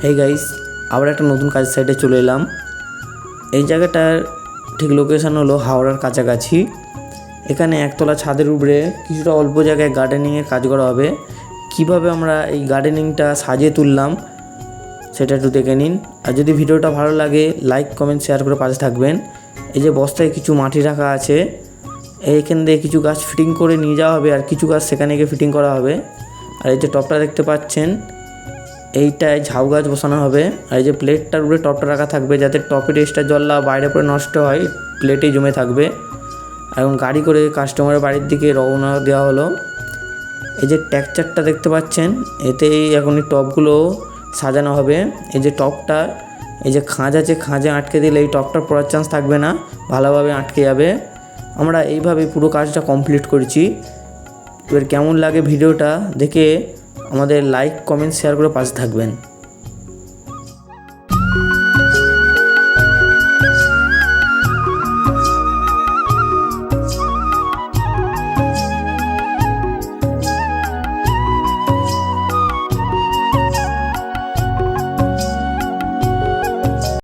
Hey guys, আবার একটা নতুন কাজের সাইডে চলে এলাম। এই জায়গাটার ঠিক লোকেশান হলো হাওড়ার কাছাকাছি। এখানে একতলা ছাদের উপরে কিছুটা অল্প জায়গায় গার্ডেনিংয়ের কাজ করা হবে। কিভাবে আমরা এই গার্ডেনিংটা সাজিয়ে তুললাম সেটা একটু দেখে নিন। আর যদি ভিডিওটা ভালো লাগে লাইক কমেন্ট শেয়ার করে পাশে থাকবেন। এই যে বস্তায় কিছু মাটি রাখা আছে, এইখান দিয়ে কিছু গাছ ফিটিং করে নিয়ে যাওয়া হবে আর কিছু গাছ সেখানে গিয়ে ফিটিং করা হবে। আর এই যে টপটা দেখতে পাচ্ছেন, এইটায় ঝাউ গাছ বসানো হবে। আর এই যে প্লেটটার উপরে টপটা রাখা থাকবে যাতে টপের এক্সট্রা জলটা বাইরে পরে নষ্ট হয়, প্লেটেই জমে থাকবে। এখন গাড়ি করে কাস্টমারের বাড়ির দিকে রওনা দেওয়া হলো। এই যে টেক্সচারটা দেখতে পাচ্ছেন, এতেই এখন এই টপগুলো সাজানো হবে। এই যে টপটা, এই যে খাঁজ আছে, খাঁজে আটকে দিলে এই টপটার পড়ার চান্স থাকবে না, ভালোভাবে আটকে যাবে। আমরা এইভাবে পুরো কাজটা কমপ্লিট করেছি। এবার কেমন লাগে ভিডিওটা দেখে আমাদের লাইক কমেন্ট শেয়ার করে পাশে থাকবেন।